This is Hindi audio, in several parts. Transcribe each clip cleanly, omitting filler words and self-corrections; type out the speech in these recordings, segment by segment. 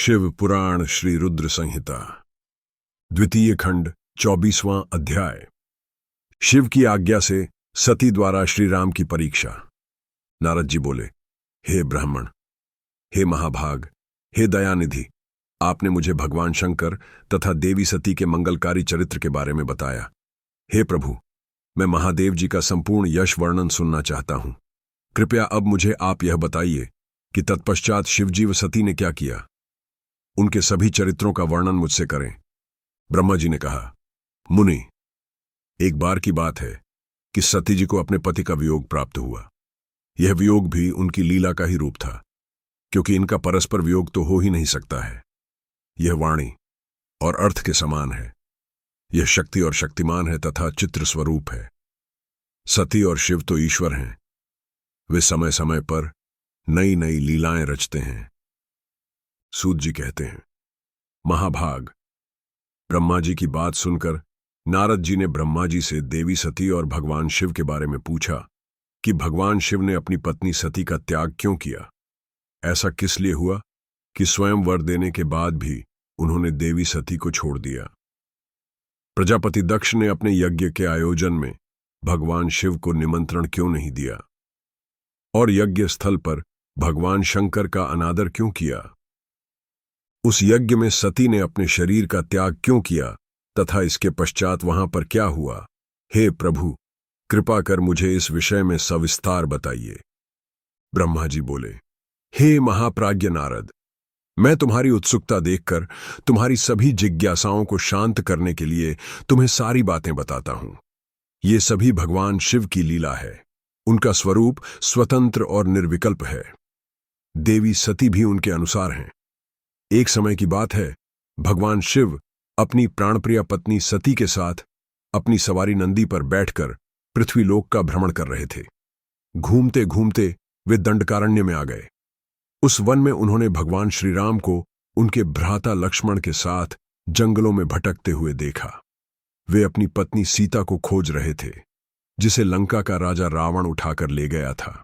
शिव पुराण श्री रुद्र संहिता द्वितीय खंड 24वां अध्याय। शिव की आज्ञा से सती द्वारा श्री राम की परीक्षा। नारद जी बोले, हे ब्राह्मण, हे महाभाग, हे दयानिधि, आपने मुझे भगवान शंकर तथा देवी सती के मंगलकारी चरित्र के बारे में बताया। हे प्रभु, मैं महादेव जी का संपूर्ण यश वर्णन सुनना चाहता हूं। कृपया अब मुझे आप यह बताइए कि तत्पश्चात शिवजी व सती ने क्या किया। उनके सभी चरित्रों का वर्णन मुझसे करें। ब्रह्मा जी ने कहा, मुनि, एक बार की बात है कि सती जी को अपने पति का वियोग प्राप्त हुआ। यह वियोग भी उनकी लीला का ही रूप था, क्योंकि इनका परस्पर वियोग तो हो ही नहीं सकता है। यह वाणी और अर्थ के समान है। यह शक्ति और शक्तिमान है तथा चित्र स्वरूप है। सती और शिव तो ईश्वर हैं। वे समय समय पर नई नई लीलाएं रचते हैं। सूत जी कहते हैं, महाभाग, ब्रह्मा जी की बात सुनकर नारद जी ने ब्रह्मा जी से देवी सती और भगवान शिव के बारे में पूछा कि भगवान शिव ने अपनी पत्नी सती का त्याग क्यों किया। ऐसा किस लिए हुआ कि स्वयं वर देने के बाद भी उन्होंने देवी सती को छोड़ दिया। प्रजापति दक्ष ने अपने यज्ञ के आयोजन में भगवान शिव को निमंत्रण क्यों नहीं दिया, और यज्ञ स्थल पर भगवान शंकर का अनादर क्यों किया। उस यज्ञ में सती ने अपने शरीर का त्याग क्यों किया तथा इसके पश्चात वहां पर क्या हुआ। हे प्रभु, कृपा कर मुझे इस विषय में सविस्तार बताइए। ब्रह्मा जी बोले, हे महाप्राज्ञ नारद, मैं तुम्हारी उत्सुकता देखकर तुम्हारी सभी जिज्ञासाओं को शांत करने के लिए तुम्हें सारी बातें बताता हूं। ये सभी भगवान शिव की लीला है। उनका स्वरूप स्वतंत्र और निर्विकल्प है। देवी सती भी उनके अनुसार हैं। एक समय की बात है, भगवान शिव अपनी प्राणप्रिय पत्नी सती के साथ अपनी सवारी नंदी पर बैठकर पृथ्वीलोक का भ्रमण कर रहे थे। घूमते घूमते वे दंडकारण्य में आ गए। उस वन में उन्होंने भगवान श्री राम को उनके भ्राता लक्ष्मण के साथ जंगलों में भटकते हुए देखा। वे अपनी पत्नी सीता को खोज रहे थे, जिसे लंका का राजा रावण उठाकर ले गया था।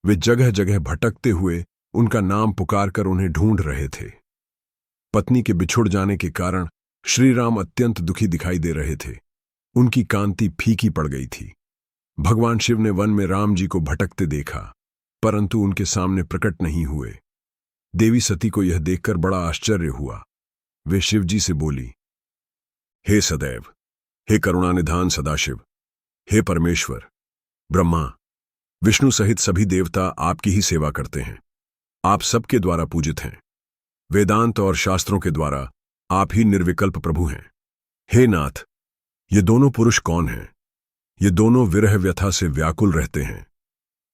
वे जगह जगह भटकते हुए उनका नाम पुकारकर उन्हें ढूंढ रहे थे। पत्नी के बिछुड़ जाने के कारण श्री राम अत्यंत दुखी दिखाई दे रहे थे। उनकी कांति फीकी पड़ गई थी। भगवान शिव ने वन में राम जी को भटकते देखा, परंतु उनके सामने प्रकट नहीं हुए। देवी सती को यह देखकर बड़ा आश्चर्य हुआ। वे शिव जी से बोली, हे सदैव, हे करुणानिधान सदाशिव, हे परमेश्वर, ब्रह्मा, विष्णु सहित सभी देवता आपकी ही सेवा करते हैं। आप सबके द्वारा पूजित हैं। वेदांत और शास्त्रों के द्वारा आप ही निर्विकल्प प्रभु हैं। हे नाथ, ये दोनों पुरुष कौन हैं? ये दोनों विरह व्यथा से व्याकुल रहते हैं।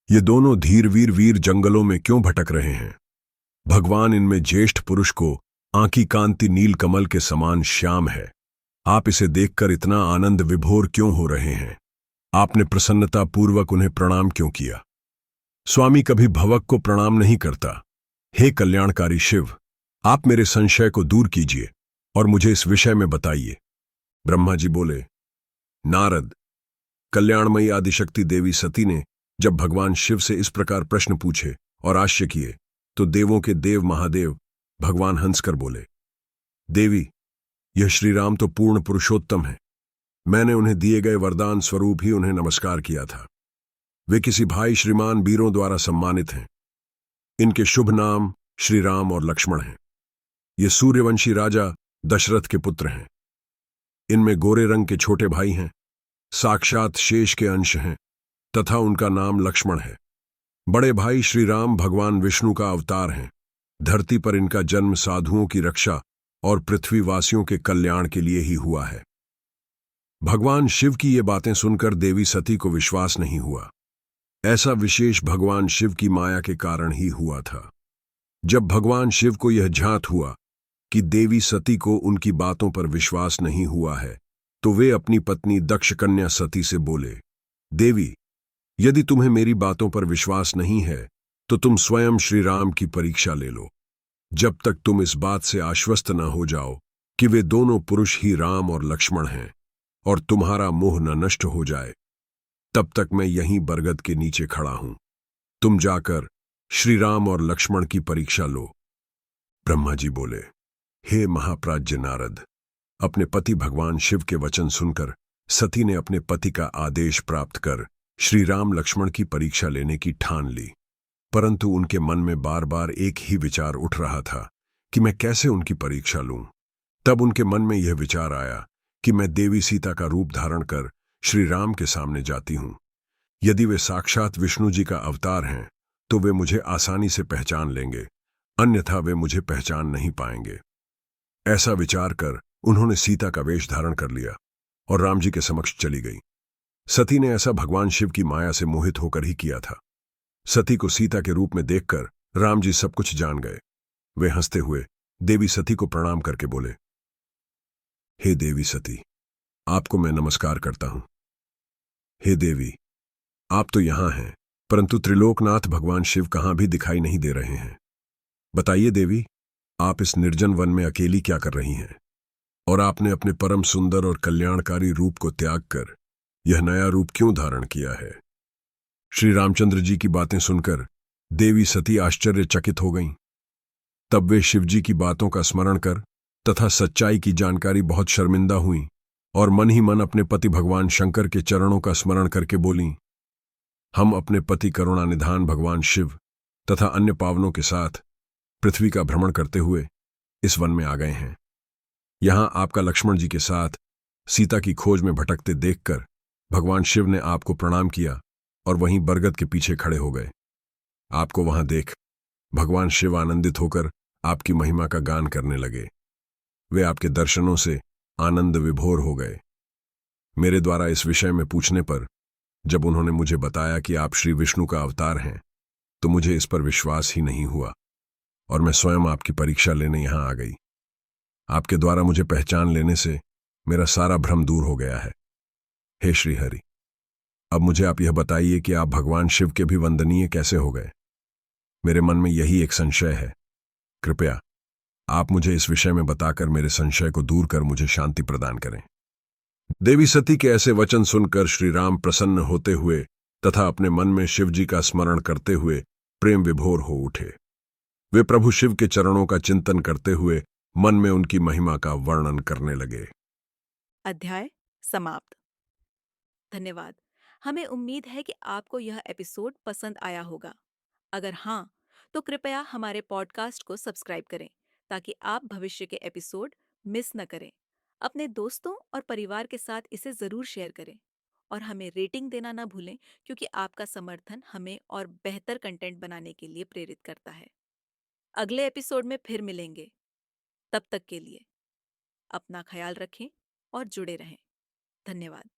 ये दोनों धीरवीर वीर जंगलों में क्यों भटक रहे हैं? भगवान इनमें ज्येष्ठ पुरुष को आंखी कांति नील कमल के समान श्याम है। आप इसे देखकर इतना आनंद विभोर क्यों हो रहे हैं? आपने प्रसन्नता पूर्वक उन्हें प्रणाम क्यों किया? स्वामी कभी भवक को प्रणाम नहीं करता। हे कल्याणकारी शिव, आप मेरे संशय को दूर कीजिए और मुझे इस विषय में बताइए। ब्रह्मा जी बोले, नारद, कल्याणमयी आदिशक्ति देवी सती ने जब भगवान शिव से इस प्रकार प्रश्न पूछे और आश्चर्य किए, तो देवों के देव महादेव भगवान हंसकर बोले, देवी, यह श्री राम तो पूर्ण पुरुषोत्तम है। मैंने उन्हें दिए गए वरदान स्वरूप ही उन्हें नमस्कार किया था। वे किसी भाई श्रीमान वीरों द्वारा सम्मानित हैं। इनके शुभ नाम श्री राम और लक्ष्मण हैं। ये सूर्यवंशी राजा दशरथ के पुत्र हैं। इनमें गोरे रंग के छोटे भाई हैं, साक्षात शेष के अंश हैं, तथा उनका नाम लक्ष्मण है। बड़े भाई श्री राम भगवान विष्णु का अवतार हैं। धरती पर इनका जन्म साधुओं की रक्षा और पृथ्वीवासियों के कल्याण के लिए ही हुआ है। भगवान शिव की ये बातें सुनकर देवी सती को विश्वास नहीं हुआ। ऐसा विशेष भगवान शिव की माया के कारण ही हुआ था। जब भगवान शिव को यह झांत हुआ कि देवी सती को उनकी बातों पर विश्वास नहीं हुआ है, तो वे अपनी पत्नी दक्ष कन्या सती से बोले, देवी, यदि तुम्हें मेरी बातों पर विश्वास नहीं है तो तुम स्वयं श्री राम की परीक्षा ले लो। जब तक तुम इस बात से आश्वस्त न हो जाओ कि वे दोनों पुरुष ही राम और लक्ष्मण हैं और तुम्हारा मोह न नष्ट हो जाए, तब तक मैं यहीं बरगद के नीचे खड़ा हूं। तुम जाकर श्री राम और लक्ष्मण की परीक्षा लो। ब्रह्मा जी बोले, हे महाप्राज्य नारद, अपने पति भगवान शिव के वचन सुनकर सती ने अपने पति का आदेश प्राप्त कर श्री राम लक्ष्मण की परीक्षा लेने की ठान ली। परंतु उनके मन में बार बार एक ही विचार उठ रहा था कि मैं कैसे उनकी परीक्षा लूं। तब उनके मन में यह विचार आया कि मैं देवी सीता का रूप धारण कर श्री राम के सामने जाती हूं। यदि वे साक्षात विष्णु जी का अवतार हैं तो वे मुझे आसानी से पहचान लेंगे, अन्यथा वे मुझे पहचान नहीं पाएंगे। ऐसा विचार कर उन्होंने सीता का वेश धारण कर लिया और राम जी के समक्ष चली गई। सती ने ऐसा भगवान शिव की माया से मोहित होकर ही किया था। सती को सीता के रूप में देखकर राम जी सब कुछ जान गए। वे हंसते हुए देवी सती को प्रणाम करके बोले, हे देवी सती, आपको मैं नमस्कार करता हूं। हे देवी, आप तो यहां हैं, परंतु त्रिलोकनाथ भगवान शिव कहां भी दिखाई नहीं दे रहे हैं। बताइए देवी, आप इस निर्जन वन में अकेली क्या कर रही हैं? और आपने अपने परम सुंदर और कल्याणकारी रूप को त्याग कर यह नया रूप क्यों धारण किया है? श्री रामचंद्र जी की बातें सुनकर देवी सती आश्चर्यचकित हो गईं। तब वे शिव जी की बातों का स्मरण कर तथा सच्चाई की जानकारी बहुत शर्मिंदा हुईं और मन ही मन अपने पति भगवान शंकर के चरणों का स्मरण करके बोलीं, हम अपने पति करुणा निधान भगवान शिव तथा अन्य पावनों के साथ पृथ्वी का भ्रमण करते हुए इस वन में आ गए हैं। यहां आपका लक्ष्मण जी के साथ सीता की खोज में भटकते देखकर भगवान शिव ने आपको प्रणाम किया और वहीं बरगद के पीछे खड़े हो गए। आपको वहां देख भगवान शिव आनंदित होकर आपकी महिमा का गान करने लगे। वे आपके दर्शनों से आनंद विभोर हो गए। मेरे द्वारा इस विषय में पूछने पर जब उन्होंने मुझे बताया कि आप श्री विष्णु का अवतार हैं, तो मुझे इस पर विश्वास ही नहीं हुआ और मैं स्वयं आपकी परीक्षा लेने यहां आ गई। आपके द्वारा मुझे पहचान लेने से मेरा सारा भ्रम दूर हो गया है। हे श्री हरि, अब मुझे आप यह बताइए कि आप भगवान शिव के भी वंदनीय कैसे हो गए? मेरे मन में यही एक संशय है। कृपया आप मुझे इस विषय में बताकर मेरे संशय को दूर कर मुझे शांति प्रदान करें। देवी सती के ऐसे वचन सुनकर श्री राम प्रसन्न होते हुए तथा अपने मन में शिव जी का स्मरण करते हुए प्रेम विभोर हो उठे। वे प्रभु शिव के चरणों का चिंतन करते हुए मन में उनकी महिमा का वर्णन करने लगे। अध्याय समाप्त। धन्यवाद। हमें उम्मीद है कि आपको यह एपिसोड पसंद आया होगा। अगर हाँ, तो कृपया हमारे पॉडकास्ट को सब्सक्राइब करें ताकि आप भविष्य के एपिसोड मिस न करें। अपने दोस्तों और परिवार के साथ इसे ज़रूर शेयर करें और हमें रेटिंग देना ना भूलें, क्योंकि आपका समर्थन हमें और बेहतर कंटेंट बनाने के लिए प्रेरित करता है। अगले एपिसोड में फिर मिलेंगे। तब तक के लिए अपना ख्याल रखें और जुड़े रहें। धन्यवाद।